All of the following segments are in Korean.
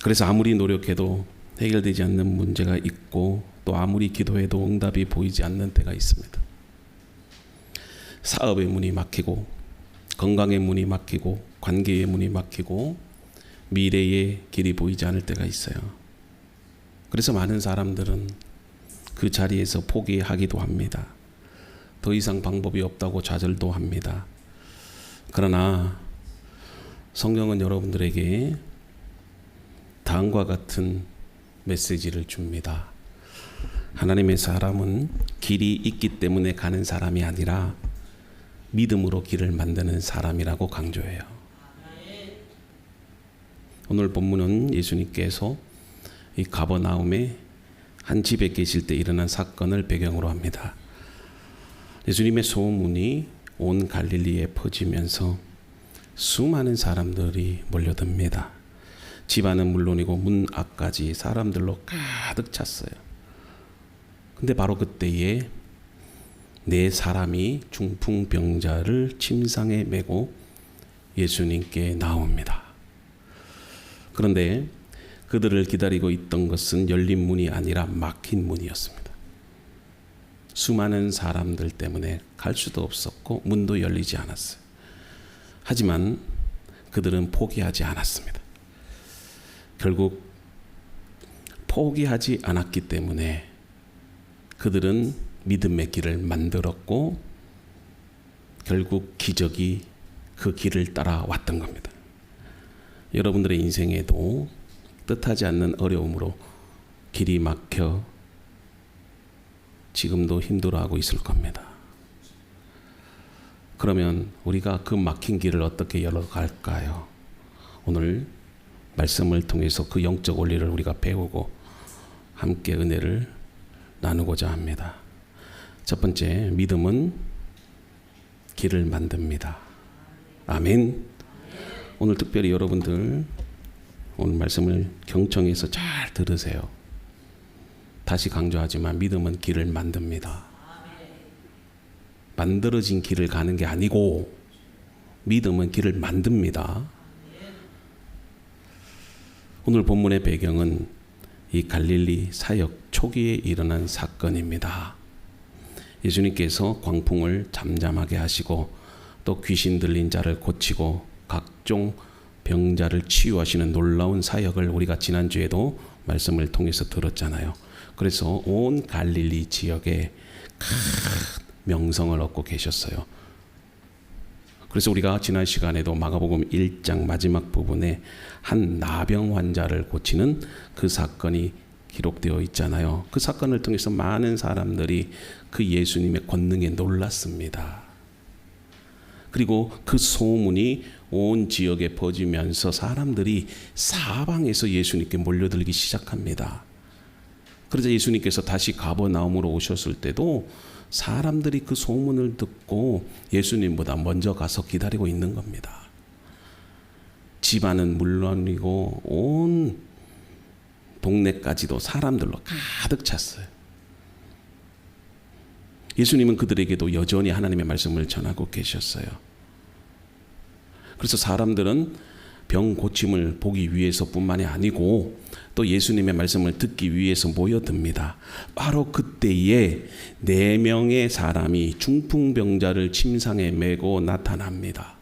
그래서 아무리 노력해도 해결되지 않는 문제가 있고 또 아무리 기도해도 응답이 보이지 않는 때가 있습니다. 사업의 문이 막히고 건강의 문이 막히고 관계의 문이 막히고 미래의 길이 보이지 않을 때가 있어요. 그래서 많은 사람들은 그 자리에서 포기하기도 합니다. 더 이상 방법이 없다고 좌절도 합니다. 그러나 성경은 여러분들에게 다음과 같은 메시지를 줍니다. 하나님의 사람은 길이 있기 때문에 가는 사람이 아니라 믿음으로 길을 만드는 사람이라고 강조해요. 오늘 본문은 예수님께서 이 가버나움의 한 집에 계실 때 일어난 사건을 배경으로 합니다. 예수님의 소문이 온 갈릴리에 퍼지면서 수많은 사람들이 몰려듭니다. 집 안은 물론이고 문 앞까지 사람들로 가득 찼어요. 근데 바로 그때에 네 사람이 중풍병자를 침상에 메고 예수님께 나옵니다. 그런데 그들을 기다리고 있던 것은 열린 문이 아니라 막힌 문이었습니다. 수많은 사람들 때문에 갈 수도 없었고 문도 열리지 않았어요. 하지만 그들은 포기하지 않았습니다. 결국 포기하지 않았기 때문에 그들은 믿음의 길을 만들었고 결국 기적이 그 길을 따라왔던 겁니다. 여러분들의 인생에도 뜻하지 않는 어려움으로 길이 막혀 지금도 힘들어하고 있을 겁니다. 그러면 우리가 그 막힌 길을 어떻게 열어갈까요? 오늘 말씀을 통해서 그 영적 원리를 우리가 배우고 함께 은혜를 나누고자 합니다. 첫 번째, 믿음은 길을 만듭니다. 아멘. 오늘 특별히 여러분들 오늘 말씀을 경청해서 잘 들으세요. 다시 강조하지만 믿음은 길을 만듭니다. 만들어진 길을 가는 게 아니고 믿음은 길을 만듭니다. 오늘 본문의 배경은 이 갈릴리 사역 초기에 일어난 사건입니다. 예수님께서 광풍을 잠잠하게 하시고 또 귀신 들린 자를 고치고 각종 병자를 치유하시는 놀라운 사역을 우리가 지난주에도 말씀을 통해서 들었잖아요. 그래서 온 갈릴리 지역에 큰 명성을 얻고 계셨어요. 그래서 우리가 지난 시간에도 마가복음 1장 마지막 부분에 한 나병 환자를 고치는 그 사건이 기록되어 있잖아요. 그 사건을 통해서 많은 사람들이 그 예수님의 권능에 놀랐습니다. 그리고 그 소문이 온 지역에 퍼지면서 사람들이 사방에서 예수님께 몰려들기 시작합니다. 그래서 예수님께서 다시 가버나움으로 오셨을 때도 사람들이 그 소문을 듣고 예수님보다 먼저 가서 기다리고 있는 겁니다. 집안은 물론이고 온 동네까지도 사람들로 가득 찼어요. 예수님은 그들에게도 여전히 하나님의 말씀을 전하고 계셨어요. 그래서 사람들은 병 고침을 보기 위해서뿐만이 아니고 또 예수님의 말씀을 듣기 위해서 모여듭니다. 바로 그때에 4명의 사람이 중풍병자를 침상에 메고 나타납니다.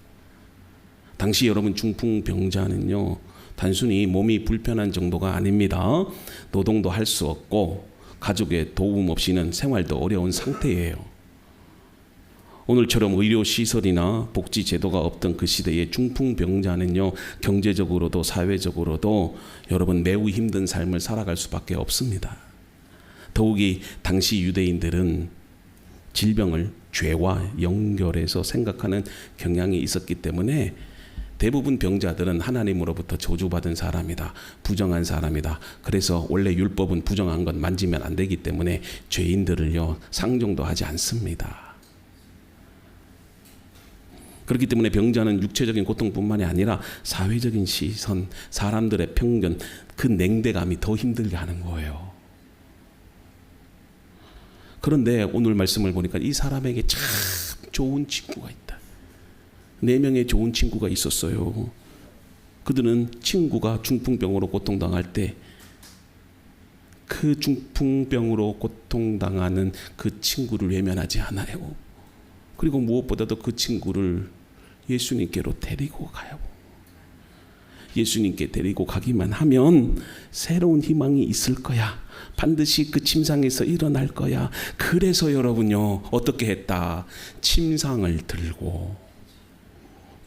당시 여러분 중풍병자는요, 단순히 몸이 불편한 정도가 아닙니다. 노동도 할 수 없고 가족의 도움 없이는 생활도 어려운 상태예요. 오늘처럼 의료시설이나 복지제도가 없던 그 시대의 중풍병자는요, 경제적으로도 사회적으로도 여러분 매우 힘든 삶을 살아갈 수밖에 없습니다. 더욱이 당시 유대인들은 질병을 죄와 연결해서 생각하는 경향이 있었기 때문에 대부분 병자들은 하나님으로부터 저주받은 사람이다, 부정한 사람이다. 그래서 원래 율법은 부정한 것 만지면 안 되기 때문에 죄인들을요 상종도 하지 않습니다. 그렇기 때문에 병자는 육체적인 고통뿐만이 아니라 사회적인 시선, 사람들의 편견, 그 냉대감이 더 힘들게 하는 거예요. 그런데 오늘 말씀을 보니까 이 사람에게 참 좋은 친구가 있다. 4명의 좋은 친구가 있었어요. 그들은 친구가 중풍병으로 고통당할 때 그 중풍병으로 고통당하는 그 친구를 외면하지 않아요. 그리고 무엇보다도 그 친구를 예수님께로 데리고 가요. 예수님께 데리고 가기만 하면 새로운 희망이 있을 거야. 반드시 그 침상에서 일어날 거야. 그래서 여러분요, 어떻게 했다? 침상을 들고,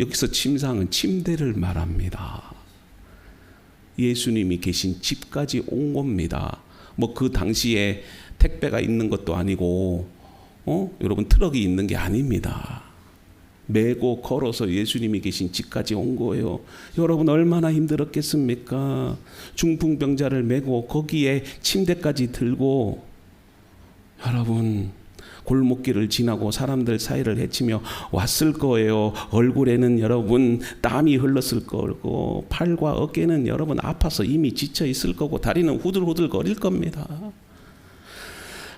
여기서 침상은 침대를 말합니다. 예수님이 계신 집까지 온 겁니다. 뭐 그 당시에 택배가 있는 것도 아니고, 여러분 트럭이 있는 게 아닙니다. 메고 걸어서 예수님이 계신 집까지 온 거예요. 여러분 얼마나 힘들었겠습니까? 중풍병자를 메고 거기에 침대까지 들고, 여러분 골목길을 지나고 사람들 사이를 헤치며 왔을 거예요. 얼굴에는 여러분 땀이 흘렀을 거고, 팔과 어깨는 여러분 아파서 이미 지쳐 있을 거고, 다리는 후들후들 거릴 겁니다.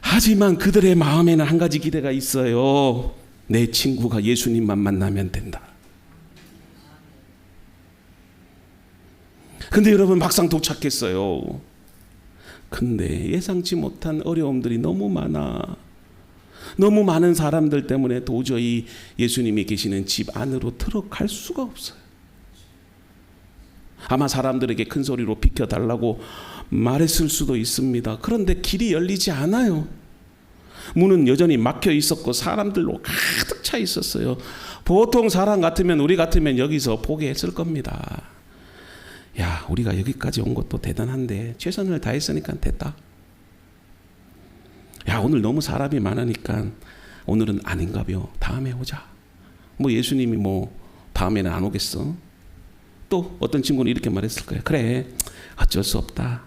하지만 그들의 마음에는 한 가지 기대가 있어요. 내 친구가 예수님만 만나면 된다. 근데 여러분 막상 도착했어요. 근데 예상치 못한 어려움들이 너무 많아. 너무 많은 사람들 때문에 도저히 예수님이 계시는 집 안으로 들어갈 수가 없어요. 아마 사람들에게 큰 소리로 비켜달라고 말했을 수도 있습니다. 그런데 길이 열리지 않아요. 문은 여전히 막혀 있었고 사람들로 가득 차 있었어요. 보통 사람 같으면, 우리 같으면 여기서 포기했을 겁니다. 야, 우리가 여기까지 온 것도 대단한데 최선을 다했으니까 됐다. 야, 오늘 너무 사람이 많으니까 오늘은 아닌가벼. 다음에 오자. 뭐 예수님이 뭐 다음에는 안 오겠어? 또 어떤 친구는 이렇게 말했을 거예요. 그래, 어쩔 수 없다.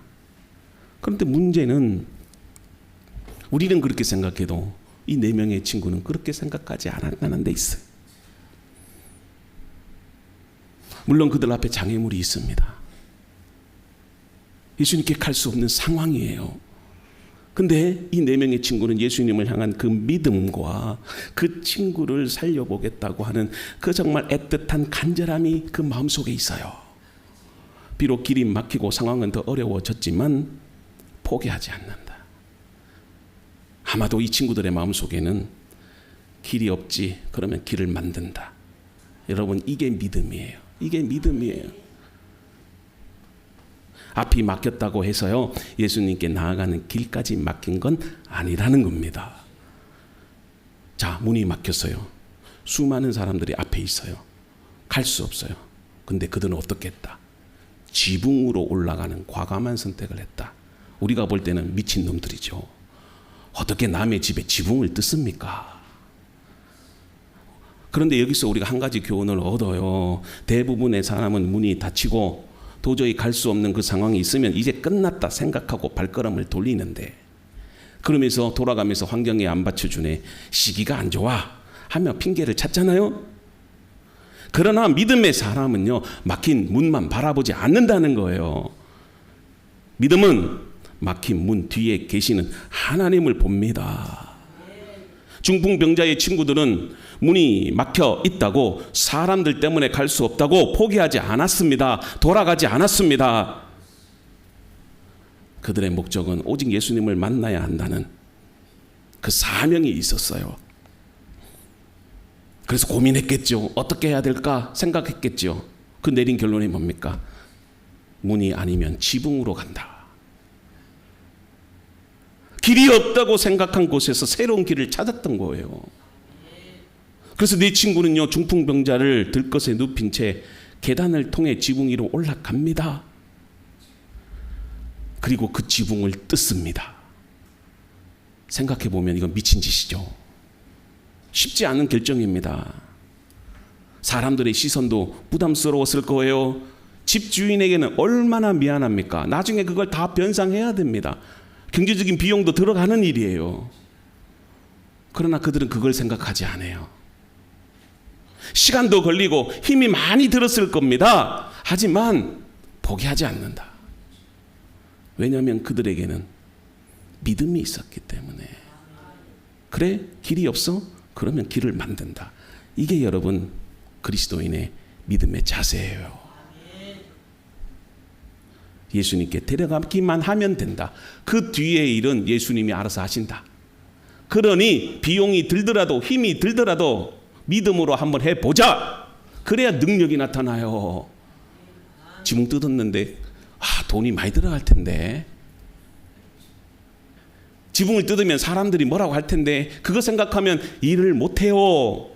그런데 문제는 우리는 그렇게 생각해도 이 4명의 친구는 그렇게 생각하지 않았다는 데 있어요. 물론 그들 앞에 장애물이 있습니다. 예수님께 갈 수 없는 상황이에요. 근데 이 4명의 친구는 예수님을 향한 그 믿음과 그 친구를 살려보겠다고 하는 그 정말 애틋한 간절함이 그 마음속에 있어요. 비록 길이 막히고 상황은 더 어려워졌지만 포기하지 않는다. 아마도 이 친구들의 마음속에는 길이 없지, 그러면 길을 만든다. 여러분, 이게 믿음이에요. 이게 믿음이에요. 앞이 막혔다고 해서요, 예수님께 나아가는 길까지 막힌 건 아니라는 겁니다. 자, 문이 막혔어요. 수많은 사람들이 앞에 있어요. 갈 수 없어요. 근데 그들은 어떻게 했다? 지붕으로 올라가는 과감한 선택을 했다. 우리가 볼 때는 미친 놈들이죠. 어떻게 남의 집에 지붕을 뜯습니까? 그런데 여기서 우리가 한 가지 교훈을 얻어요. 대부분의 사람은 문이 닫히고 도저히 갈 수 없는 그 상황이 있으면 이제 끝났다 생각하고 발걸음을 돌리는데, 그러면서 돌아가면서 환경에 안 받쳐주네, 시기가 안 좋아 하며 핑계를 찾잖아요. 그러나 믿음의 사람은요, 막힌 문만 바라보지 않는다는 거예요. 믿음은 막힌 문 뒤에 계시는 하나님을 봅니다. 중풍병자의 친구들은 문이 막혀 있다고, 사람들 때문에 갈 수 없다고 포기하지 않았습니다. 돌아가지 않았습니다. 그들의 목적은 오직 예수님을 만나야 한다는 그 사명이 있었어요. 그래서 고민했겠죠. 어떻게 해야 될까 생각했겠죠. 그 내린 결론이 뭡니까? 문이 아니면 지붕으로 간다. 길이 없다고 생각한 곳에서 새로운 길을 찾았던 거예요. 그래서 네 친구는요, 중풍병자를 들것에 눕힌 채 계단을 통해 지붕 위로 올라갑니다. 그리고 그 지붕을 뜯습니다. 생각해보면 이건 미친 짓이죠. 쉽지 않은 결정입니다. 사람들의 시선도 부담스러웠을 거예요. 집주인에게는 얼마나 미안합니까? 나중에 그걸 다 변상해야 됩니다. 경제적인 비용도 들어가는 일이에요. 그러나 그들은 그걸 생각하지 않아요. 시간도 걸리고 힘이 많이 들었을 겁니다. 하지만 포기하지 않는다. 왜냐하면 그들에게는 믿음이 있었기 때문에. 그래? 길이 없어? 그러면 길을 만든다. 이게 여러분 그리스도인의 믿음의 자세예요. 예수님께 데려가기만 하면 된다. 그 뒤의 일은 예수님이 알아서 하신다. 그러니 비용이 들더라도 힘이 들더라도 믿음으로 한번 해보자. 그래야 능력이 나타나요. 지붕 뜯었는데 돈이 많이 들어갈 텐데, 지붕을 뜯으면 사람들이 뭐라고 할 텐데, 그거 생각하면 일을 못해요.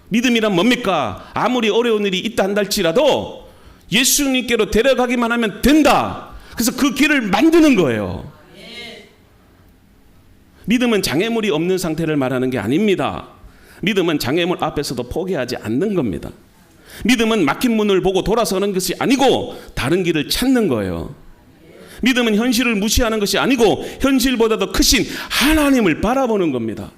믿음이란 뭡니까? 아무리 어려운 일이 있다 한달지라도 예수님께로 데려가기만 하면 된다. 그래서 그 길을 만드는 거예요. 믿음은 장애물이 없는 상태를 말하는 게 아닙니다. 믿음은 장애물 앞에서도 포기하지 않는 겁니다. 믿음은 막힌 문을 보고 돌아서는 것이 아니고 다른 길을 찾는 거예요. 믿음은 현실을 무시하는 것이 아니고 현실보다도 크신 하나님을 바라보는 겁니다.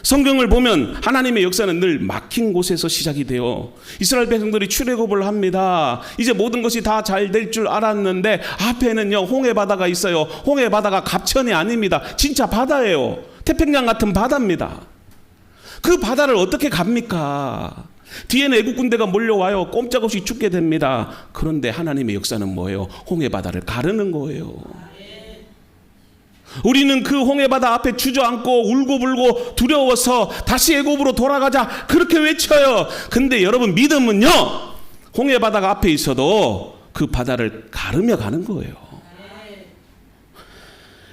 성경을 보면 하나님의 역사는 늘 막힌 곳에서 시작이 돼요. 이스라엘 백성들이 출애굽을 합니다. 이제 모든 것이 다 잘 될 줄 알았는데 앞에는요 홍해 바다가 있어요. 홍해 바다가 갑천이 아닙니다. 진짜 바다예요. 태평양 같은 바다입니다. 그 바다를 어떻게 갑니까? 뒤에는 애국 군대가 몰려와요. 꼼짝없이 죽게 됩니다. 그런데 하나님의 역사는 뭐예요? 홍해 바다를 가르는 거예요. 우리는 그 홍해 바다 앞에 주저앉고 울고불고 두려워서 다시 애굽으로 돌아가자 그렇게 외쳐요. 근데 여러분, 믿음은요 홍해 바다가 앞에 있어도 그 바다를 가르며 가는 거예요.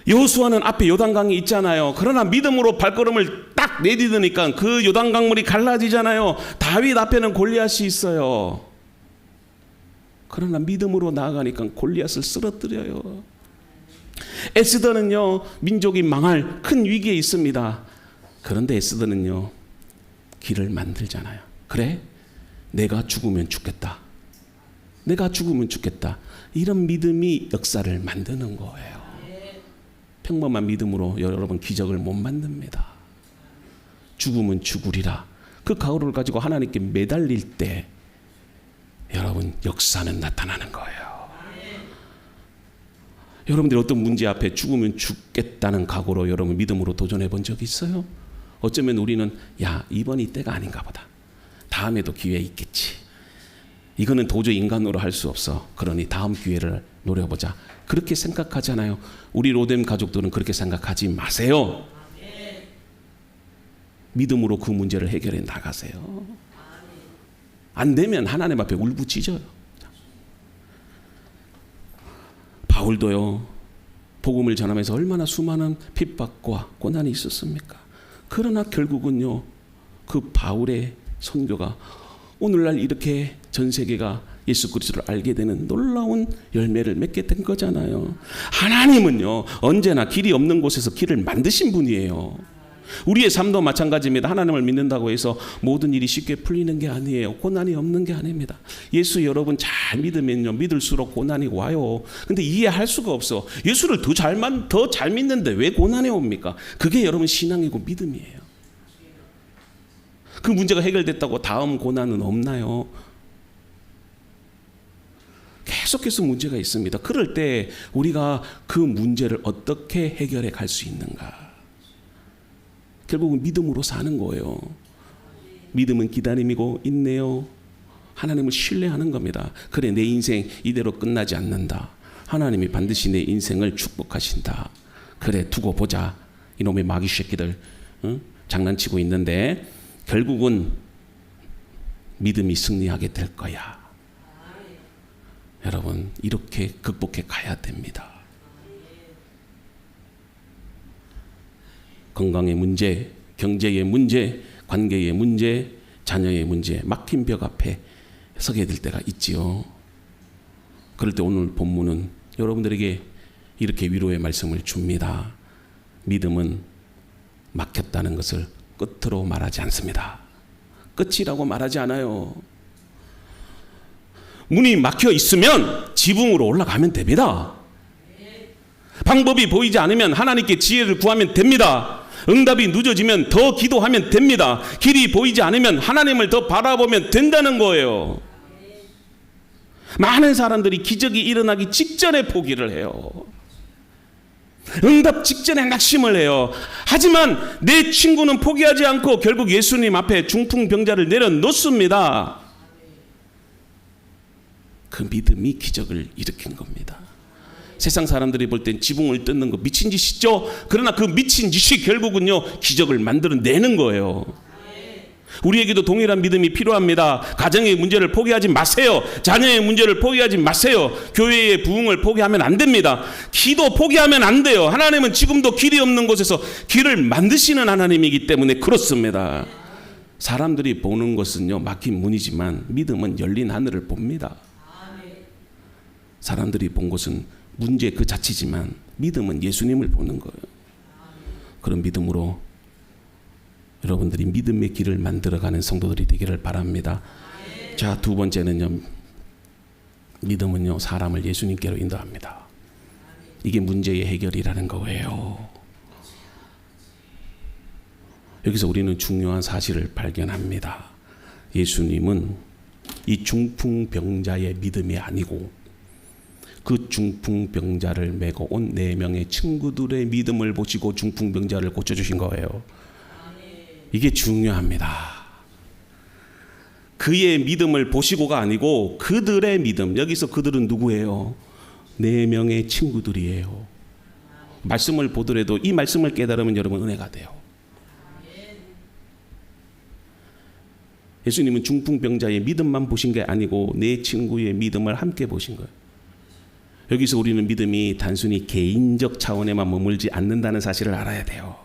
여호수아는 앞에 요단강이 있잖아요. 그러나 믿음으로 발걸음을 딱 내디드니까 그 요단강물이 갈라지잖아요. 다윗 앞에는 골리앗이 있어요. 그러나 믿음으로 나아가니까 골리앗을 쓰러뜨려요. 에스더는요 민족이 망할 큰 위기에 있습니다. 그런데 에스더는요 길을 만들잖아요. 그래, 내가 죽으면 죽겠다. 내가 죽으면 죽겠다. 이런 믿음이 역사를 만드는 거예요. 평범한 믿음으로 여러분 기적을 못 만듭니다. 죽으면 죽으리라. 그 각오를 가지고 하나님께 매달릴 때 여러분 역사는 나타나는 거예요. 여러분들이 어떤 문제 앞에 죽으면 죽겠다는 각오로 여러분 믿음으로 도전해 본 적 있어요? 어쩌면 우리는 이번이 때가 아닌가 보다. 다음에도 기회 있겠지. 이거는 도저히 인간으로 할 수 없어. 그러니 다음 기회를 노려보자. 그렇게 생각하잖아요. 우리 로뎀 가족들은 그렇게 생각하지 마세요. 믿음으로 그 문제를 해결해 나가세요. 안 되면 하나님 앞에 울부짖어요. 바울도요 복음을 전하면서 얼마나 수많은 핍박과 고난이 있었습니까? 그러나 결국은요 그 바울의 선교가 오늘날 이렇게 전 세계가 예수 그리스도를 알게 되는 놀라운 열매를 맺게 된 거잖아요. 하나님은요 언제나 길이 없는 곳에서 길을 만드신 분이에요. 우리의 삶도 마찬가지입니다. 하나님을 믿는다고 해서 모든 일이 쉽게 풀리는 게 아니에요. 고난이 없는 게 아닙니다. 예수 여러분 잘 믿으면요 믿을수록 고난이 와요. 근데 이해할 수가 없어. 예수를 더 잘 믿는데 왜 고난이 옵니까? 그게 여러분 신앙이고 믿음이에요. 그 문제가 해결됐다고 다음 고난은 없나요? 계속해서 문제가 있습니다. 그럴 때 우리가 그 문제를 어떻게 해결해 갈 수 있는가? 결국은 믿음으로 사는 거예요. 믿음은 기다림이고 인내요. 하나님을 신뢰하는 겁니다. 그래, 내 인생 이대로 끝나지 않는다. 하나님이 반드시 내 인생을 축복하신다. 그래, 두고 보자. 이놈의 마귀 새끼들 장난치고 있는데 결국은 믿음이 승리하게 될 거야. 여러분 이렇게 극복해 가야 됩니다. 건강의 문제, 경제의 문제, 관계의 문제, 자녀의 문제, 막힌 벽 앞에 서게 될 때가 있지요. 그럴 때 오늘 본문은 여러분들에게 이렇게 위로의 말씀을 줍니다. 믿음은 막혔다는 것을 끝으로 말하지 않습니다. 끝이라고 말하지 않아요. 문이 막혀 있으면 지붕으로 올라가면 됩니다. 방법이 보이지 않으면 하나님께 지혜를 구하면 됩니다. 응답이 늦어지면 더 기도하면 됩니다. 길이 보이지 않으면 하나님을 더 바라보면 된다는 거예요. 많은 사람들이 기적이 일어나기 직전에 포기를 해요. 응답 직전에 낙심을 해요. 하지만 내 친구는 포기하지 않고 결국 예수님 앞에 중풍병자를 내려놓습니다. 그 믿음이 기적을 일으킨 겁니다. 세상 사람들이 볼 땐 지붕을 뜯는 거 미친 짓이죠. 그러나 그 미친 짓이 결국은요 기적을 만들어내는 거예요. 우리에게도 동일한 믿음이 필요합니다. 가정의 문제를 포기하지 마세요. 자녀의 문제를 포기하지 마세요. 교회의 부흥을 포기하면 안 됩니다. 기도 포기하면 안 돼요. 하나님은 지금도 길이 없는 곳에서 길을 만드시는 하나님이기 때문에 그렇습니다. 사람들이 보는 것은요 막힌 문이지만 믿음은 열린 하늘을 봅니다. 사람들이 본 것은 문제 그 자체지만 믿음은 예수님을 보는 거예요. 그런 믿음으로 여러분들이 믿음의 길을 만들어가는 성도들이 되기를 바랍니다. 자, 두 번째는요, 믿음은요 사람을 예수님께로 인도합니다. 이게 문제의 해결이라는 거예요. 여기서 우리는 중요한 사실을 발견합니다. 예수님은 이 중풍병자의 믿음이 아니고 그 중풍병자를 메고 온 4명의 친구들의 믿음을 보시고 중풍병자를 고쳐주신 거예요. 이게 중요합니다. 그의 믿음을 보시고가 아니고 그들의 믿음. 여기서 그들은 누구예요? 4명의 친구들이에요. 말씀을 보더라도 이 말씀을 깨달으면 여러분 은혜가 돼요. 예수님은 중풍병자의 믿음만 보신 게 아니고 내 친구의 믿음을 함께 보신 거예요. 여기서 우리는 믿음이 단순히 개인적 차원에만 머물지 않는다는 사실을 알아야 돼요.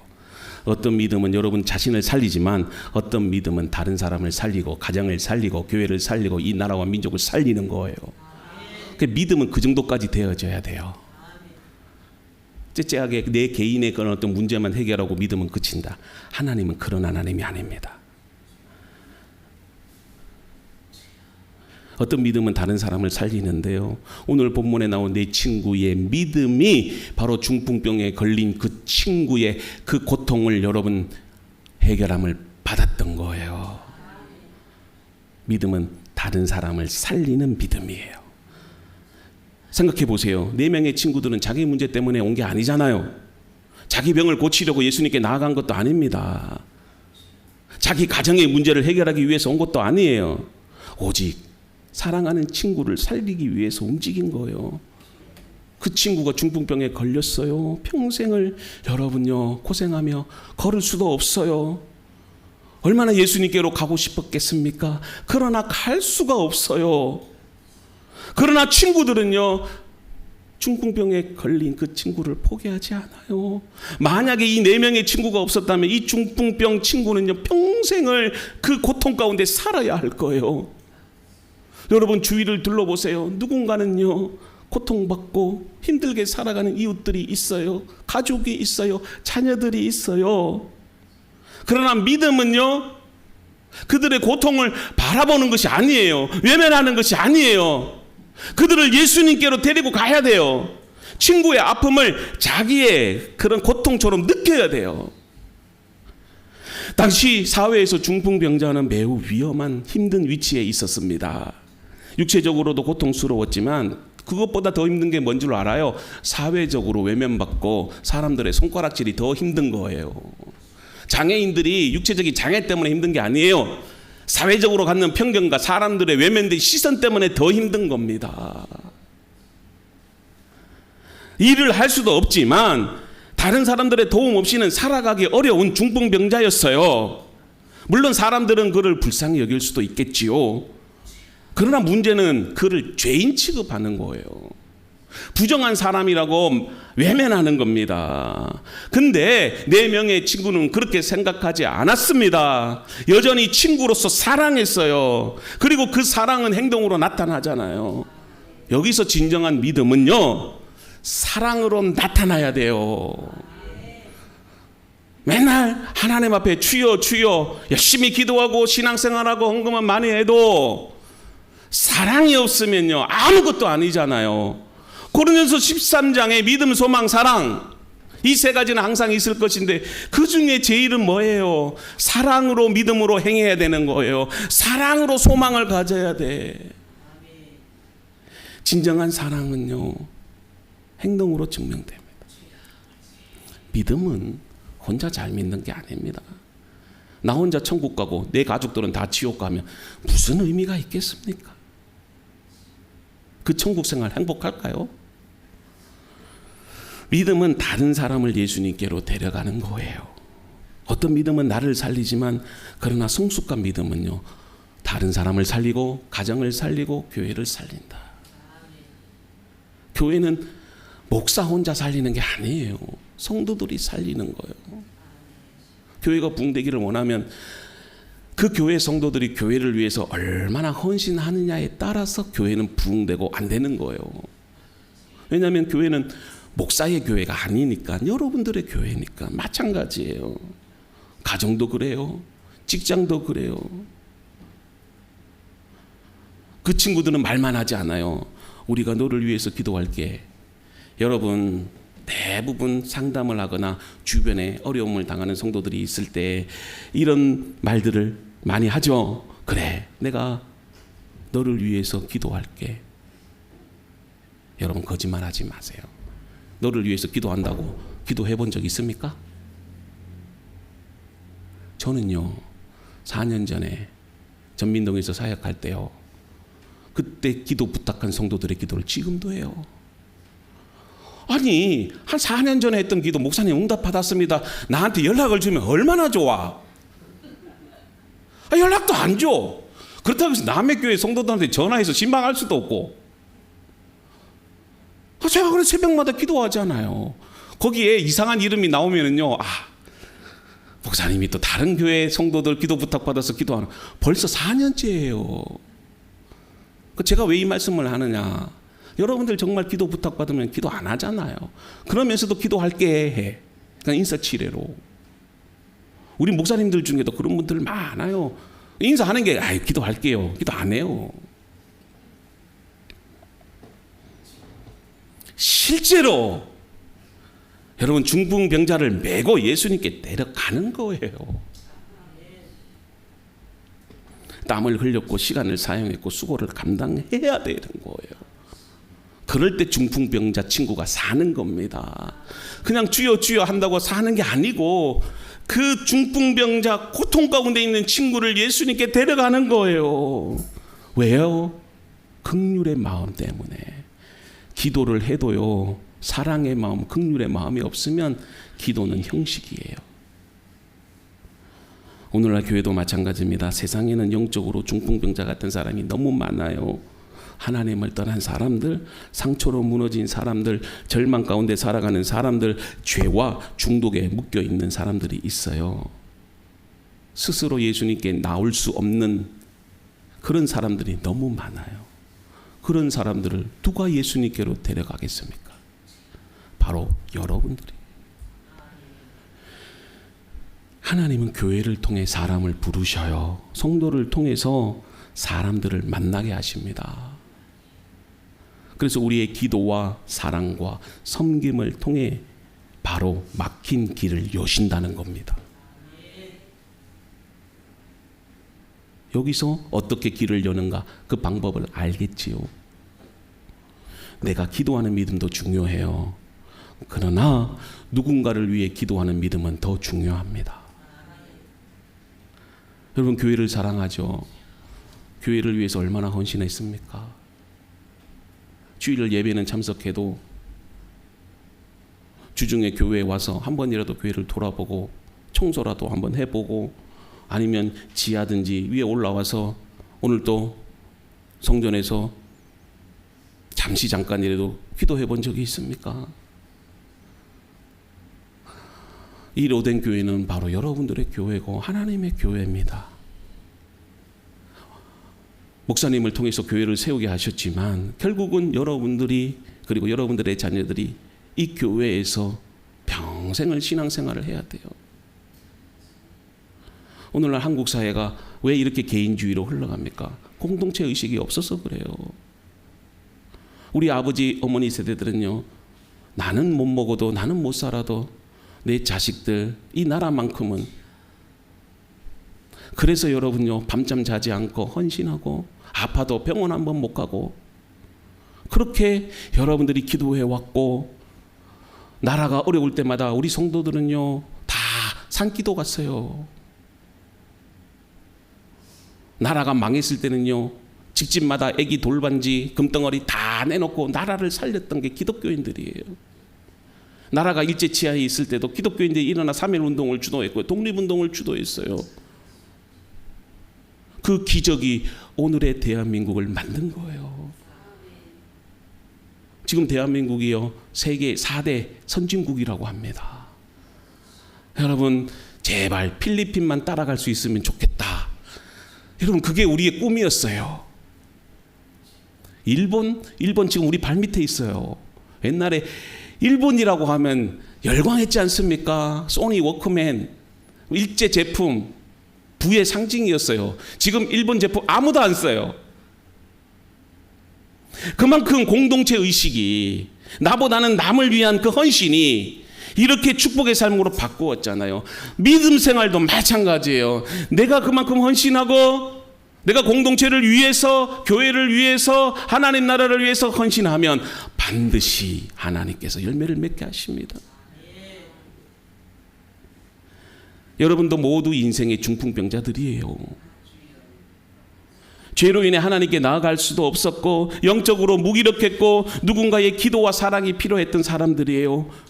어떤 믿음은 여러분 자신을 살리지만 어떤 믿음은 다른 사람을 살리고 가정을 살리고 교회를 살리고 이 나라와 민족을 살리는 거예요. 그 믿음은 그 정도까지 되어져야 돼요. 째째하게 내 개인의 그런 어떤 문제만 해결하고 믿음은 그친다. 하나님은 그런 하나님이 아닙니다. 어떤 믿음은 다른 사람을 살리는데요. 오늘 본문에 나온 내 친구의 믿음이 바로 중풍병에 걸린 그 친구의 그 고통을 여러분 해결함을 받았던 거예요. 믿음은 다른 사람을 살리는 믿음이에요. 생각해 보세요. 4명의 친구들은 자기 문제 때문에 온 게 아니잖아요. 자기 병을 고치려고 예수님께 나아간 것도 아닙니다. 자기 가정의 문제를 해결하기 위해서 온 것도 아니에요. 오직 사랑하는 친구를 살리기 위해서 움직인 거예요. 그 친구가 중풍병에 걸렸어요. 평생을 여러분요 고생하며 걸을 수도 없어요. 얼마나 예수님께로 가고 싶었겠습니까? 그러나 갈 수가 없어요. 그러나 친구들은요 중풍병에 걸린 그 친구를 포기하지 않아요. 만약에 이 4명의 친구가 없었다면 이 중풍병 친구는요 평생을 그 고통 가운데 살아야 할 거예요. 여러분 주위를 둘러보세요. 누군가는요 고통받고 힘들게 살아가는 이웃들이 있어요. 가족이 있어요. 자녀들이 있어요. 그러나 믿음은요 그들의 고통을 바라보는 것이 아니에요. 외면하는 것이 아니에요. 그들을 예수님께로 데리고 가야 돼요. 친구의 아픔을 자기의 그런 고통처럼 느껴야 돼요. 당시 사회에서 중풍병자는 매우 위험한 힘든 위치에 있었습니다. 육체적으로도 고통스러웠지만 그것보다 더 힘든 게 뭔 줄 알아요? 사회적으로 외면받고 사람들의 손가락질이 더 힘든 거예요. 장애인들이 육체적인 장애 때문에 힘든 게 아니에요. 사회적으로 갖는 편견과 사람들의 외면된 시선 때문에 더 힘든 겁니다. 일을 할 수도 없지만 다른 사람들의 도움 없이는 살아가기 어려운 중풍병자였어요. 물론 사람들은 그를 불쌍히 여길 수도 있겠지요. 그러나 문제는 그를 죄인 취급하는 거예요. 부정한 사람이라고 외면하는 겁니다. 근데 4명의 친구는 그렇게 생각하지 않았습니다. 여전히 친구로서 사랑했어요. 그리고 그 사랑은 행동으로 나타나잖아요. 여기서 진정한 믿음은요 사랑으로 나타나야 돼요. 맨날 하나님 앞에 주여 주여 열심히 기도하고 신앙생활하고 헌금은 많이 해도 사랑이 없으면요 아무것도 아니잖아요. 고린도서 13장에 믿음, 소망, 사랑 이 3가지는 항상 있을 것인데 그 중에 제일은 뭐예요? 사랑으로 믿음으로 행해야 되는 거예요. 사랑으로 소망을 가져야 돼. 진정한 사랑은요 행동으로 증명됩니다. 믿음은 혼자 잘 믿는 게 아닙니다. 나 혼자 천국 가고 내 가족들은 다 지옥 가면 무슨 의미가 있겠습니까? 그 천국 생활 행복할까요? 믿음은 다른 사람을 예수님께로 데려가는 거예요. 어떤 믿음은 나를 살리지만 그러나 성숙한 믿음은요, 다른 사람을 살리고 가정을 살리고 교회를 살린다. 교회는 목사 혼자 살리는 게 아니에요. 성도들이 살리는 거예요. 교회가 부흥되기를 원하면 그 교회 성도들이 교회를 위해서 얼마나 헌신하느냐에 따라서 교회는 부흥되고 안 되는 거예요. 왜냐하면 교회는 목사의 교회가 아니니까, 여러분들의 교회니까. 마찬가지예요. 가정도 그래요. 직장도 그래요. 그 친구들은 말만 하지 않아요. 우리가 너를 위해서 기도할게. 여러분, 대부분 상담을 하거나 주변에 어려움을 당하는 성도들이 있을 때 이런 말들을 많이 하죠. 그래, 내가 너를 위해서 기도할게. 여러분, 거짓말하지 마세요. 너를 위해서 기도한다고 기도해 본 적 있습니까? 저는요, 4년 전에 전민동에서 사역할 때요, 그때 기도 부탁한 성도들의 기도를 지금도 해요. 아니, 한 4년 전에 했던 기도 목사님 응답받았습니다, 나한테 연락을 주면 얼마나 좋아. 연락도 안 줘. 그렇다고 해서 남의 교회 성도들한테 전화해서 신방할 수도 없고. 제가 그래 새벽마다 기도하잖아요. 거기에 이상한 이름이 나오면은요, 목사님이 또 다른 교회 성도들 기도 부탁받아서 기도하는, 벌써 4년째예요. 제가 왜 이 말씀을 하느냐, 여러분들 정말 기도 부탁받으면 기도 안 하잖아요. 그러면서도 기도할게 해. 그냥 인사치레로. 우리 목사님들 중에도 그런 분들 많아요. 인사하는 게 기도할게요. 기도 안 해요. 실제로 여러분, 중풍병자를 메고 예수님께 데려가는 거예요. 땀을 흘렸고 시간을 사용했고 수고를 감당해야 되는 거예요. 그럴 때 중풍병자 친구가 사는 겁니다. 그냥 주여 주여 한다고 사는 게 아니고 그 중풍병자 고통 가운데 있는 친구를 예수님께 데려가는 거예요. 왜요? 긍휼의 마음 때문에. 기도를 해도요, 사랑의 마음, 긍휼의 마음이 없으면 기도는 형식이에요. 오늘날 교회도 마찬가지입니다. 세상에는 영적으로 중풍병자 같은 사람이 너무 많아요. 하나님을 떠난 사람들, 상처로 무너진 사람들, 절망 가운데 살아가는 사람들, 죄와 중독에 묶여 있는 사람들이 있어요. 스스로 예수님께 나올 수 없는 그런 사람들이 너무 많아요. 그런 사람들을 누가 예수님께로 데려가겠습니까? 바로 여러분들이. 하나님은 교회를 통해 사람을 부르셔요. 성도를 통해서 사람들을 만나게 하십니다. 그래서 우리의 기도와 사랑과 섬김을 통해 바로 막힌 길을 여신다는 겁니다. 여기서 어떻게 길을 여는가, 그 방법을 알겠지요. 내가 기도하는 믿음도 중요해요. 그러나 누군가를 위해 기도하는 믿음은 더 중요합니다. 여러분, 교회를 사랑하죠. 교회를 위해서 얼마나 헌신했습니까? 주일 예배는 참석해도 주중에 교회에 와서 한 번이라도 교회를 돌아보고 청소라도 한번 해보고, 아니면 지하든지 위에 올라와서 오늘 또 성전에서 잠깐이라도 기도해 본 적이 있습니까? 이 로덴 교회는 바로 여러분들의 교회고 하나님의 교회입니다. 목사님을 통해서 교회를 세우게 하셨지만 결국은 여러분들이, 그리고 여러분들의 자녀들이 이 교회에서 평생을 신앙생활을 해야 돼요. 오늘날 한국 사회가 왜 이렇게 개인주의로 흘러갑니까? 공동체 의식이 없어서 그래요. 우리 아버지 어머니 세대들은요, 나는 못 먹어도, 나는 못 살아도 내 자식들, 이 나라만큼은. 그래서 여러분요, 밤잠 자지 않고 헌신하고, 아파도 병원 한번 못 가고, 그렇게 여러분들이 기도해 왔고, 나라가 어려울 때마다 우리 성도들은요 다 산기도 갔어요. 나라가 망했을 때는요 집집마다 애기 돌반지, 금덩어리 다 내놓고 나라를 살렸던 게 기독교인들이에요. 나라가 일제치하에 있을 때도 기독교인들이 일어나 3.1 운동을 주도했고 독립운동을 주도했어요. 그 기적이 오늘의 대한민국을 만든 거예요. 지금 대한민국이요, 세계 4대 선진국이라고 합니다. 여러분, 제발 필리핀만 따라갈 수 있으면 좋겠다. 여러분, 그게 우리의 꿈이었어요. 일본 지금 우리 발밑에 있어요. 옛날에 일본이라고 하면 열광했지 않습니까? 소니 워크맨, 일제 제품, 부의 상징이었어요. 지금 일본 제품 아무도 안 써요. 그만큼 공동체 의식이, 나보다는 남을 위한 그 헌신이 이렇게 축복의 삶으로 바꾸었잖아요. 믿음 생활도 마찬가지예요. 내가 그만큼 헌신하고 내가 공동체를 위해서, 교회를 위해서, 하나님 나라를 위해서 헌신하면 반드시 하나님께서 열매를 맺게 하십니다. 여러분도 모두 인생의 중풍병자들이에요. 죄로 인해 하나님께 나아갈 수도 없었고 영적으로 무기력했고 누군가의 기도와 사랑이 필요했던 사람들이에요.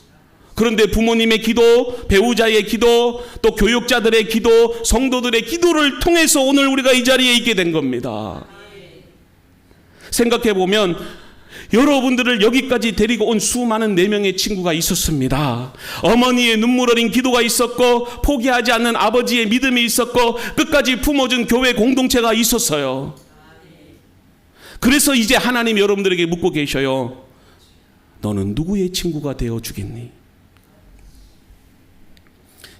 그런데 부모님의 기도, 배우자의 기도, 또 교육자들의 기도, 성도들의 기도를 통해서 오늘 우리가 이 자리에 있게 된 겁니다. 생각해보면 여러분들을 여기까지 데리고 온 수많은 4명의 친구가 있었습니다. 어머니의 눈물 어린 기도가 있었고 포기하지 않는 아버지의 믿음이 있었고 끝까지 품어준 교회 공동체가 있었어요. 그래서 이제 하나님 여러분들에게 묻고 계셔요. 너는 누구의 친구가 되어주겠니?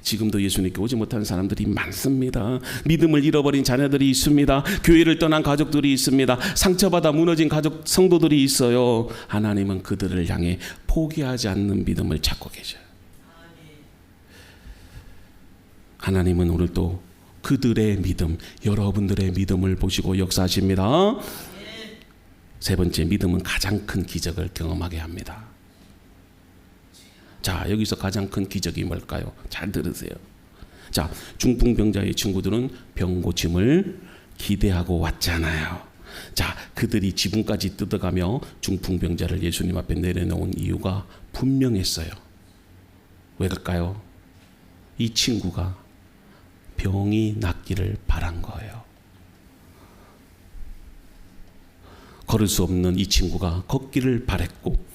지금도 예수님께 오지 못한 사람들이 많습니다. 믿음을 잃어버린 자녀들이 있습니다. 교회를 떠난 가족들이 있습니다. 상처받아 무너진 가족 성도들이 있어요. 하나님은 그들을 향해 포기하지 않는 믿음을 찾고 계셔요. 하나님은 오늘 또 그들의 믿음, 여러분들의 믿음을 보시고 역사하십니다. 세 번째, 믿음은 가장 큰 기적을 경험하게 합니다. 자, 여기서 가장 큰 기적이 뭘까요? 잘 들으세요. 자, 중풍병자의 친구들은 병 고침을 기대하고 왔잖아요. 자, 그들이 지붕까지 뜯어가며 중풍병자를 예수님 앞에 내려놓은 이유가 분명했어요. 왜 그럴까요? 이 친구가 병이 낫기를 바란 거예요. 걸을 수 없는 이 친구가 걷기를 바랬고,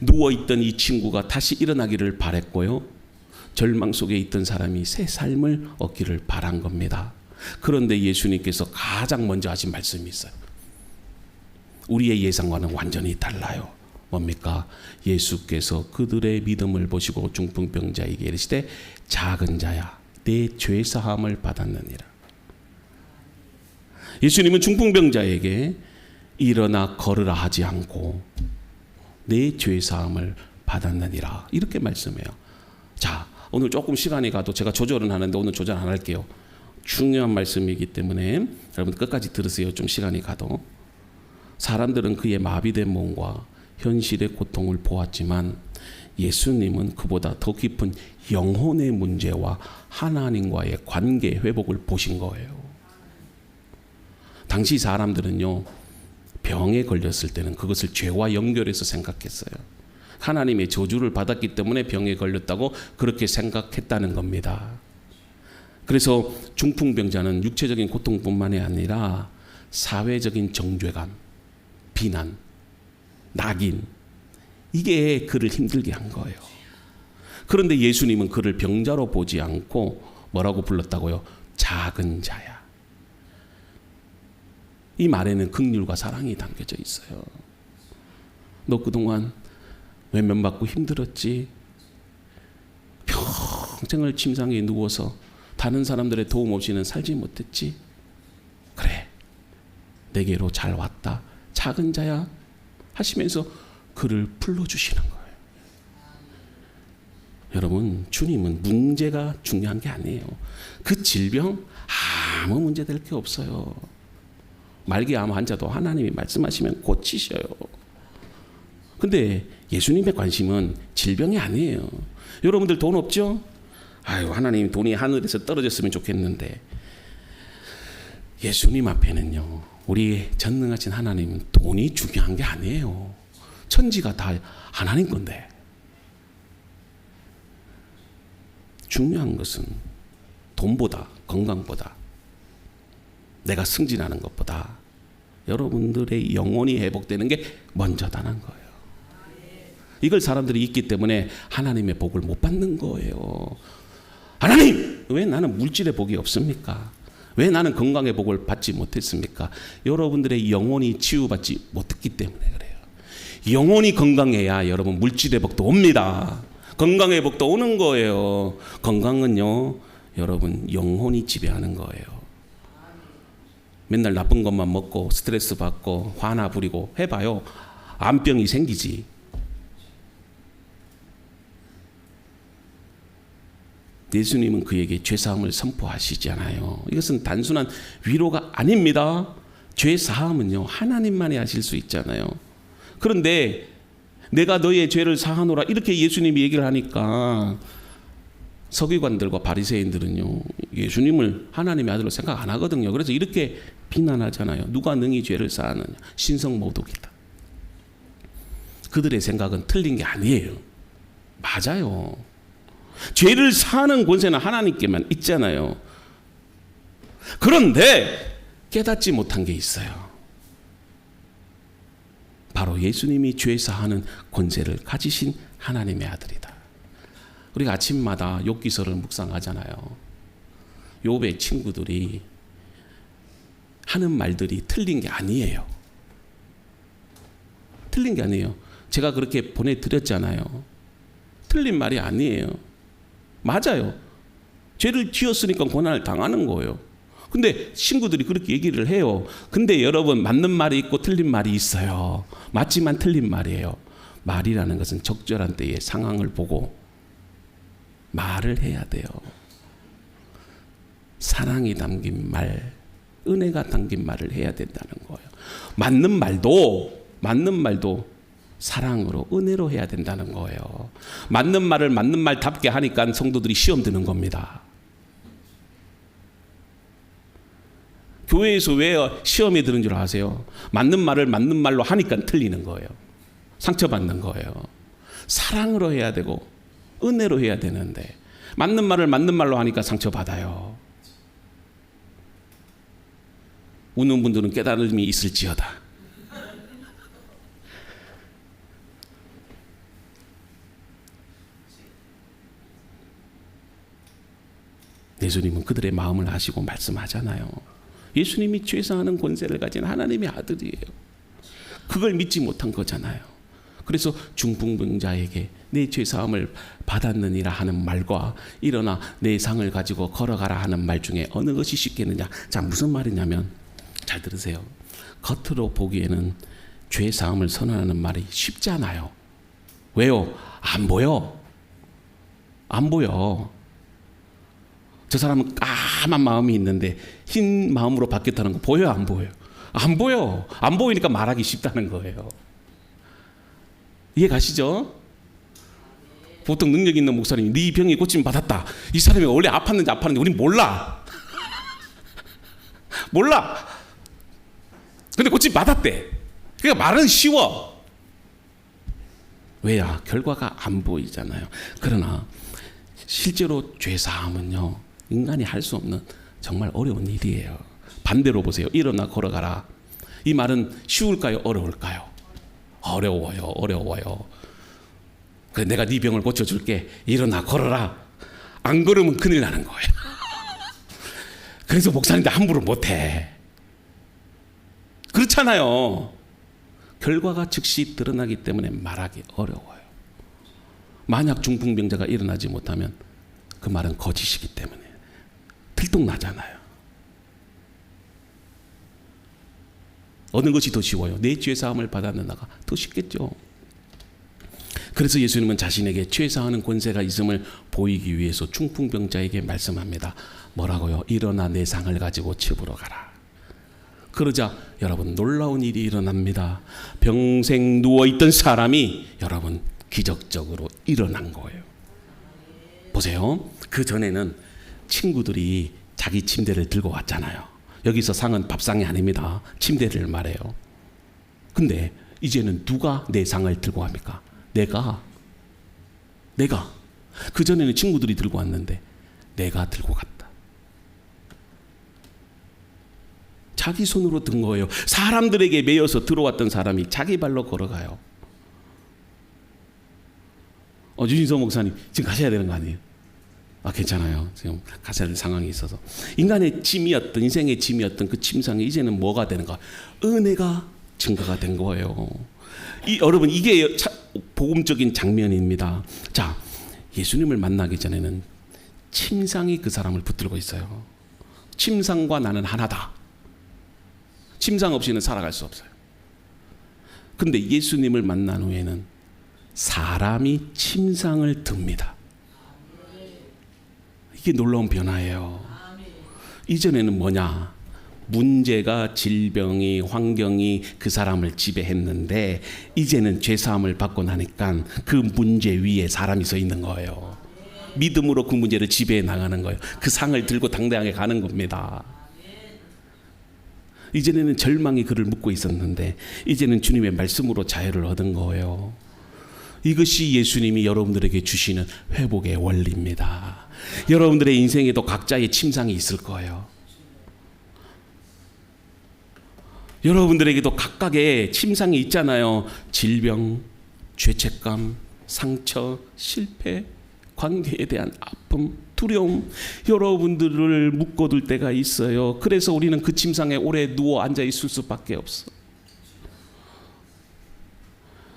누워있던 이 친구가 다시 일어나기를 바랬고요, 절망 속에 있던 사람이 새 삶을 얻기를 바란 겁니다. 그런데 예수님께서 가장 먼저 하신 말씀이 있어요. 우리의 예상과는 완전히 달라요. 뭡니까? 예수께서 그들의 믿음을 보시고 중풍병자에게 이르시되 작은 자야 내 죄사함을 받았느니라. 예수님은 중풍병자에게 일어나 걸으라 하지 않고 내 죄사함을 받았느니라 이렇게 말씀해요. 자, 오늘 조금 시간이 가도 제가 조절은 하는데 오늘 조절 안 할게요. 중요한 말씀이기 때문에 여러분 끝까지 들으세요. 좀 시간이 가도. 사람들은 그의 마비된 몸과 현실의 고통을 보았지만 예수님은 그보다 더 깊은 영혼의 문제와 하나님과의 관계 회복을 보신 거예요. 당시 사람들은요, 병에 걸렸을 때는 그것을 죄와 연결해서 생각했어요. 하나님의 저주를 받았기 때문에 병에 걸렸다고 그렇게 생각했다는 겁니다. 그래서 중풍병자는 육체적인 고통뿐만이 아니라 사회적인 정죄감, 비난, 낙인, 이게 그를 힘들게 한 거예요. 그런데 예수님은 그를 병자로 보지 않고 뭐라고 불렀다고요? 작은 자야. 이 말에는 긍휼과 사랑이 담겨져 있어요. 너 그동안 외면받고 힘들었지? 평생을 침상에 누워서 다른 사람들의 도움 없이는 살지 못했지? 그래, 내게로 잘 왔다. 작은 자야 하시면서 그를 불러주시는 거예요. 여러분, 주님은 문제가 중요한 게 아니에요. 그 질병 아무 문제 될 게 없어요. 말기암 환자도 하나님이 말씀하시면 고치셔요. 근데 예수님의 관심은 질병이 아니에요. 여러분들 돈 없죠? 아유, 하나님 돈이 하늘에서 떨어졌으면 좋겠는데 예수님 앞에는요, 우리 전능하신 하나님은 돈이 중요한 게 아니에요. 천지가 다 하나님 건데. 중요한 것은 돈보다, 건강보다, 내가 승진하는 것보다 여러분들의 영혼이 회복되는 게 먼저다는 거예요. 이걸 사람들이 잊기 때문에 하나님의 복을 못 받는 거예요. 하나님, 왜 나는 물질의 복이 없습니까? 왜 나는 건강의 복을 받지 못했습니까? 여러분들의 영혼이 치유받지 못했기 때문에 그래요. 영혼이 건강해야 여러분 물질의 복도 옵니다. 건강의 복도 오는 거예요. 건강은요, 여러분 영혼이 지배하는 거예요. 맨날 나쁜 것만 먹고 스트레스 받고 화나 부리고 해봐요. 암병이 생기지. 예수님은 그에게 죄사함을 선포하시잖아요. 이것은 단순한 위로가 아닙니다. 죄사함은요, 하나님만이 하실 수 있잖아요. 그런데 내가 너의 죄를 사하노라 이렇게 예수님이 얘기를 하니까 서기관들과 바리새인들은요, 예수님을 하나님의 아들로 생각 안 하거든요. 그래서 이렇게 비난하잖아요. 누가 능히 죄를 사하느냐? 신성모독이다. 그들의 생각은 틀린 게 아니에요. 맞아요. 죄를 사하는 권세는 하나님께만 있잖아요. 그런데 깨닫지 못한 게 있어요. 바로 예수님이 죄 사하는 권세를 가지신 하나님의 아들이다. 우리가 아침마다 욥기서를 묵상하잖아요. 욥의 친구들이 하는 말들이 틀린 게 아니에요. 틀린 게 아니에요. 제가 그렇게 보내드렸잖아요. 틀린 말이 아니에요. 맞아요. 죄를 지었으니까 고난을 당하는 거예요. 근데 친구들이 그렇게 얘기를 해요. 근데 여러분, 맞는 말이 있고 틀린 말이 있어요. 맞지만 틀린 말이에요. 말이라는 것은 적절한 때의 상황을 보고 말을 해야 돼요. 사랑이 담긴 말, 은혜가 담긴 말을 해야 된다는 거예요. 맞는 말도 사랑으로, 은혜로 해야 된다는 거예요. 맞는 말을 맞는 말답게 하니까 성도들이 시험 드는 겁니다. 교회에서 왜 시험에 드는 줄 아세요? 맞는 말을 맞는 말로 하니까 틀리는 거예요. 상처받는 거예요. 사랑으로 해야 되고 은혜로 해야 되는데 맞는 말을 맞는 말로 하니까 상처받아요. 우는 분들은 깨달음이 있을지어다. 예수님은 그들의 마음을 아시고 말씀하잖아요. 예수님이 죄사하는 권세를 가진 하나님의 아들이에요. 그걸 믿지 못한 거잖아요. 그래서 중풍병자에게 내 죄사함을 받았느니라 하는 말과 일어나 내 상을 가지고 걸어가라 하는 말 중에 어느 것이 쉽겠느냐. 자, 무슨 말이냐면, 잘 들으세요. 겉으로 보기에는 죄사함을 선언하는 말이 쉽잖아요. 왜요? 안 보여. 안 보여. 저 사람은 까만 마음이 있는데 흰 마음으로 바뀌었다는 거 보여요? 안 보여요? 안 보여. 안 보이니까 말하기 쉽다는 거예요. 이해 가시죠? 보통 능력 있는 목사님이 네 병이 고침 받았다. 이 사람이 원래 아팠는지 우린 몰라. 몰라. 근데 고침 받았대. 그러니까 말은 쉬워. 왜야? 결과가 안 보이잖아요. 그러나 실제로 죄사함은요, 인간이 할 수 없는 정말 어려운 일이에요. 반대로 보세요. 일어나 걸어가라. 이 말은 쉬울까요? 어려울까요? 어려워요. 그래, 내가 네 병을 고쳐줄게. 일어나 걸어라. 안 걸으면 큰일 나는 거예요. 그래서 목사님들 함부로 못해. 그렇잖아요. 결과가 즉시 드러나기 때문에 말하기 어려워요. 만약 중풍병자가 일어나지 못하면 그 말은 거짓이기 때문에 들통나잖아요. 어느 것이 더 쉬워요? 내 죄사함을 받았느냐가 더 쉽겠죠. 그래서 예수님은 자신에게 죄사하는 권세가 있음을 보이기 위해서 중풍병자에게 말씀합니다. 뭐라고요? 일어나 내 상을 가지고 집으로 가라. 그러자 여러분, 놀라운 일이 일어납니다. 평생 누워있던 사람이 여러분 기적적으로 일어난 거예요. 보세요. 그 전에는 친구들이 자기 침대를 들고 왔잖아요. 여기서 상은 밥상이 아닙니다. 침대를 말해요. 근데 이제는 누가 내 상을 들고 갑니까? 내가. 그전에는 친구들이 들고 왔는데 내가 들고 갔다. 자기 손으로 든 거예요. 사람들에게 매여서 들어왔던 사람이 자기 발로 걸어가요. 유진서 목사님 지금 가셔야 되는 거 아니에요? 괜찮아요. 지금 가셔야 될 상황이 있어서. 인간의 짐이었던, 인생의 짐이었던 그 침상이 이제는 뭐가 되는가? 은혜가 증가가 된 거예요. 여러분, 이게 복음적인 장면입니다. 자, 예수님을 만나기 전에는 침상이 그 사람을 붙들고 있어요. 침상과 나는 하나다. 침상 없이는 살아갈 수 없어요. 근데 예수님을 만난 후에는 사람이 침상을 듭니다. 이게 놀라운 변화예요. 이전에는 뭐냐? 문제가, 질병이, 환경이 그 사람을 지배했는데 이제는 죄사함을 받고 나니까 그 문제 위에 사람이 서 있는 거예요. 믿음으로 그 문제를 지배해 나가는 거예요. 그 상을 들고 당당하게 가는 겁니다. 이전에는 절망이 그를 묶고 있었는데 이제는 주님의 말씀으로 자유를 얻은 거예요. 이것이 예수님이 여러분들에게 주시는 회복의 원리입니다. 여러분들의 인생에도 각자의 침상이 있을 거예요. 여러분들에게도 각각의 침상이 있잖아요. 질병, 죄책감, 상처, 실패, 관계에 대한 아픔, 두려움, 여러분들을 묶어둘 때가 있어요. 그래서 우리는 그 침상에 오래 누워 앉아 있을 수밖에 없어.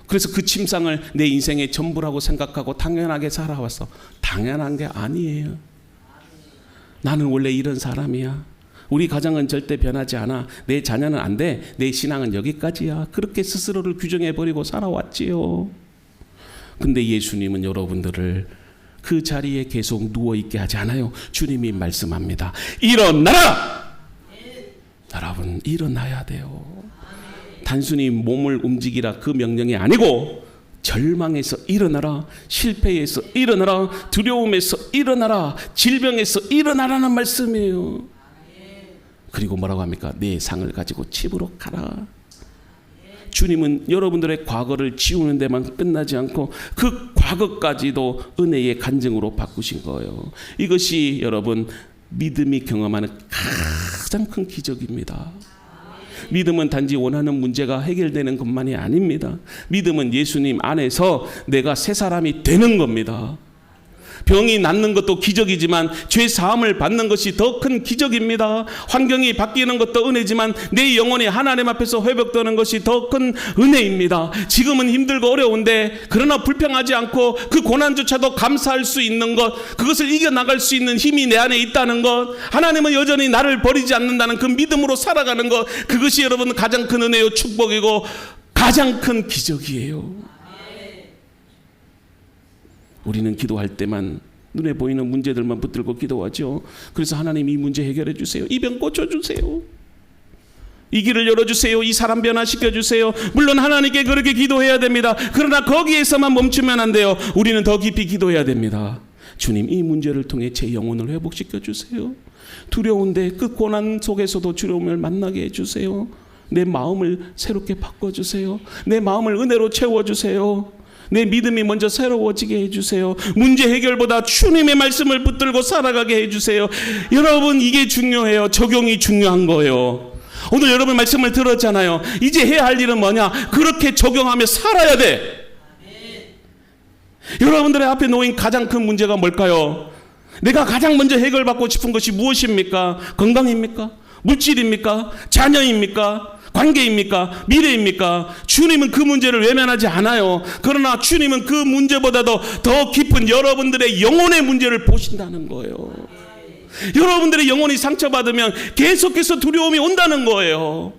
그래서 그 침상을 내 인생의 전부라고 생각하고 당연하게 살아왔어. 당연한 게 아니에요. 나는 원래 이런 사람이야. 우리 가정은 절대 변하지 않아. 내 자녀는 안 돼. 내 신앙은 여기까지야. 그렇게 스스로를 규정해버리고 살아왔지요. 근데 예수님은 여러분들을 그 자리에 계속 누워있게 하지 않아요. 주님이 말씀합니다. 일어나라! 여러분, 일어나야 돼요. 단순히 몸을 움직이라 그 명령이 아니고 절망에서 일어나라, 실패에서 일어나라, 두려움에서 일어나라, 질병에서 일어나라는 말씀이에요. 그리고 뭐라고 합니까? 내 상을 가지고 집으로 가라. 주님은 여러분들의 과거를 지우는 데만 끝나지 않고 그 과거까지도 은혜의 간증으로 바꾸신 거예요. 이것이 여러분 믿음이 경험하는 가장 큰 기적입니다. 믿음은 단지 원하는 문제가 해결되는 것만이 아닙니다. 믿음은 예수님 안에서 내가 새 사람이 되는 겁니다. 병이 낫는 것도 기적이지만 죄 사함을 받는 것이 더 큰 기적입니다. 환경이 바뀌는 것도 은혜지만 내 영혼이 하나님 앞에서 회복되는 것이 더 큰 은혜입니다. 지금은 힘들고 어려운데 그러나 불평하지 않고 그 고난조차도 감사할 수 있는 것, 그것을 이겨나갈 수 있는 힘이 내 안에 있다는 것, 하나님은 여전히 나를 버리지 않는다는 그 믿음으로 살아가는 것, 그것이 여러분 가장 큰 은혜요 축복이고 가장 큰 기적이에요. 우리는 기도할 때만 눈에 보이는 문제들만 붙들고 기도하죠. 그래서 하나님 이 문제 해결해 주세요. 이 병 고쳐주세요. 이 길을 열어주세요. 이 사람 변화시켜주세요. 물론 하나님께 그렇게 기도해야 됩니다. 그러나 거기에서만 멈추면 안 돼요. 우리는 더 깊이 기도해야 됩니다. 주님, 이 문제를 통해 제 영혼을 회복시켜 주세요. 두려운데 그 고난 속에서도 주님을 만나게 해주세요. 내 마음을 새롭게 바꿔주세요. 내 마음을 은혜로 채워주세요. 내 믿음이 먼저 새로워지게 해주세요. 문제 해결보다 주님의 말씀을 붙들고 살아가게 해주세요. 여러분, 이게 중요해요. 적용이 중요한 거예요. 오늘 여러분 말씀을 들었잖아요. 이제 해야 할 일은 뭐냐? 그렇게 적용하며 살아야 돼. 여러분들의 앞에 놓인 가장 큰 문제가 뭘까요? 내가 가장 먼저 해결받고 싶은 것이 무엇입니까? 건강입니까? 물질입니까? 자녀입니까? 관계입니까? 미래입니까? 주님은 그 문제를 외면하지 않아요. 그러나 주님은 그 문제보다도 더 깊은 여러분들의 영혼의 문제를 보신다는 거예요. 여러분들의 영혼이 상처받으면 계속해서 두려움이 온다는 거예요.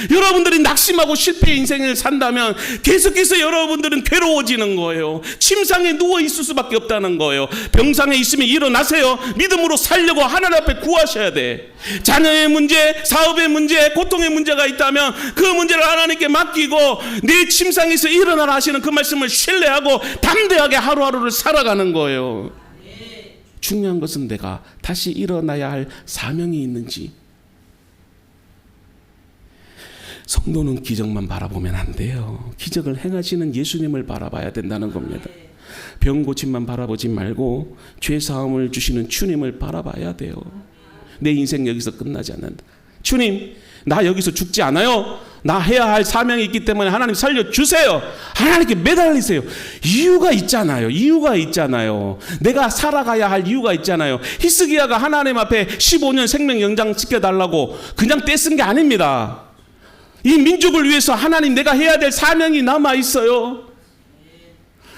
여러분들이 낙심하고 실패의 인생을 산다면 계속해서 여러분들은 괴로워지는 거예요. 침상에 누워 있을 수밖에 없다는 거예요. 병상에 있으면 일어나세요. 믿음으로 살려고 하나님 앞에 구하셔야 돼. 자녀의 문제, 사업의 문제, 고통의 문제가 있다면 그 문제를 하나님께 맡기고 내 침상에서 일어나라 하시는 그 말씀을 신뢰하고 담대하게 하루하루를 살아가는 거예요. 중요한 것은 내가 다시 일어나야 할 사명이 있는지, 성도는 기적만 바라보면 안 돼요. 기적을 행하시는 예수님을 바라봐야 된다는 겁니다. 병 고침만 바라보지 말고 죄 사함을 주시는 주님을 바라봐야 돼요. 내 인생 여기서 끝나지 않는다. 주님, 나 여기서 죽지 않아요. 나 해야 할 사명이 있기 때문에 하나님 살려주세요. 하나님께 매달리세요. 이유가 있잖아요. 이유가 있잖아요. 내가 살아가야 할 이유가 있잖아요. 히스기야가 하나님 앞에 15년 생명 연장 시켜달라고 그냥 떼쓴 게 아닙니다. 이 민족을 위해서 하나님, 내가 해야 될 사명이 남아있어요.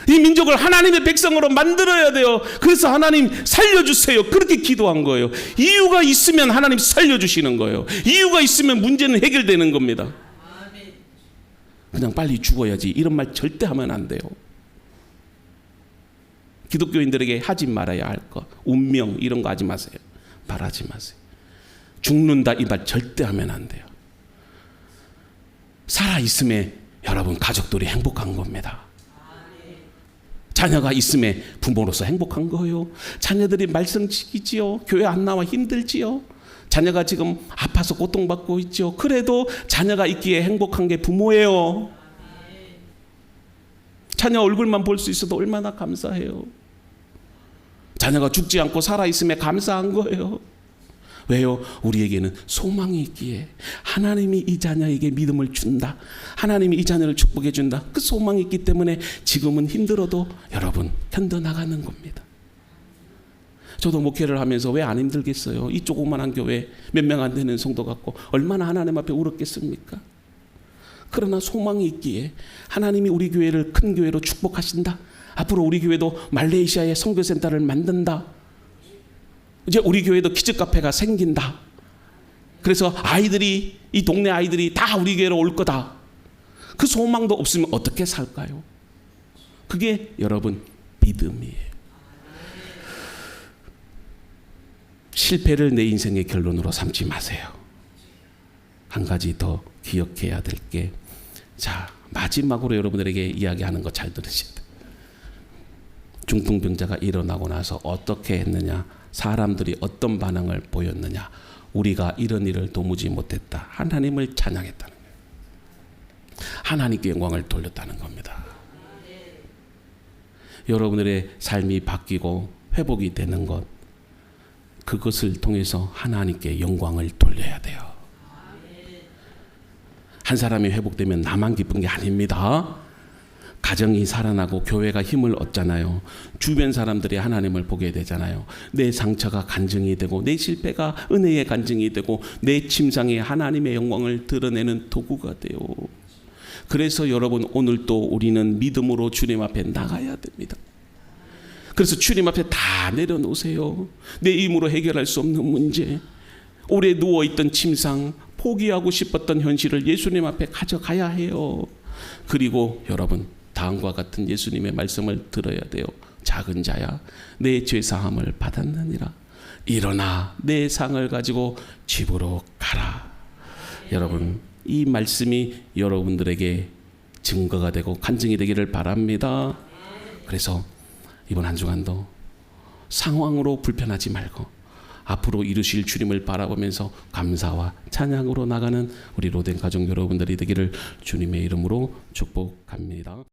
이 민족을 하나님의 백성으로 만들어야 돼요. 그래서 하나님 살려주세요. 그렇게 기도한 거예요. 이유가 있으면 하나님 살려주시는 거예요. 이유가 있으면 문제는 해결되는 겁니다. 그냥 빨리 죽어야지, 이런 말 절대 하면 안 돼요. 기독교인들에게 하지 말아야 할 거, 운명 이런 거 하지 마세요. 말하지 마세요. 죽는다 이 말 절대 하면 안 돼요. 살아있음에 여러분 가족들이 행복한 겁니다. 자녀가 있음에 부모로서 행복한 거예요. 자녀들이 말썽치기지요. 교회 안 나와 힘들지요. 자녀가 지금 아파서 고통받고 있죠. 그래도 자녀가 있기에 행복한 게 부모예요. 자녀 얼굴만 볼 수 있어도 얼마나 감사해요. 자녀가 죽지 않고 살아있음에 감사한 거예요. 왜요? 우리에게는 소망이 있기에 하나님이 이 자녀에게 믿음을 준다. 하나님이 이 자녀를 축복해 준다. 그 소망이 있기 때문에 지금은 힘들어도 여러분 견뎌나가는 겁니다. 저도 목회를 하면서 왜 안 힘들겠어요? 이 조그만한 교회 몇 명 안 되는 성도 같고 얼마나 하나님 앞에 울었겠습니까? 그러나 소망이 있기에 하나님이 우리 교회를 큰 교회로 축복하신다. 앞으로 우리 교회도 말레이시아에 선교센터를 만든다. 이제 우리 교회도 키즈 카페가 생긴다. 그래서 아이들이, 이 동네 아이들이 다 우리 교회로 올 거다. 그 소망도 없으면 어떻게 살까요? 그게 여러분 믿음이에요. 실패를 내 인생의 결론으로 삼지 마세요. 한 가지 더 기억해야 될 게, 자, 마지막으로 여러분들에게 이야기하는 거 잘 들으셔야 돼요. 중풍병자가 일어나고 나서 어떻게 했느냐, 사람들이 어떤 반응을 보였느냐, 우리가 이런 일을 도무지 못했다. 하나님을 찬양했다는 거예요. 하나님께 영광을 돌렸다는 겁니다. 여러분들의 삶이 바뀌고 회복이 되는 것, 그것을 통해서 하나님께 영광을 돌려야 돼요. 한 사람이 회복되면 나만 기쁜 게 아닙니다. 가정이 살아나고 교회가 힘을 얻잖아요. 주변 사람들이 하나님을 보게 되잖아요. 내 상처가 간증이 되고, 내 실패가 은혜의 간증이 되고, 내 침상에 하나님의 영광을 드러내는 도구가 돼요. 그래서 여러분, 오늘 또 우리는 믿음으로 주님 앞에 나가야 됩니다. 그래서 주님 앞에 다 내려놓으세요. 내 힘으로 해결할 수 없는 문제, 오래 누워있던 침상, 포기하고 싶었던 현실을 예수님 앞에 가져가야 해요. 그리고 여러분, 다음과 같은 예수님의 말씀을 들어야 돼요. 작은 자야, 내 죄사함을 받았느니라. 일어나 내 상을 가지고 집으로 가라. 여러분, 이 말씀이 여러분들에게 증거가 되고 간증이 되기를 바랍니다. 그래서 이번 한 주간도 상황으로 불편하지 말고 앞으로 이루실 주님을 바라보면서 감사와 찬양으로 나가는 우리 로덴 가족 여러분들이 되기를 주님의 이름으로 축복합니다.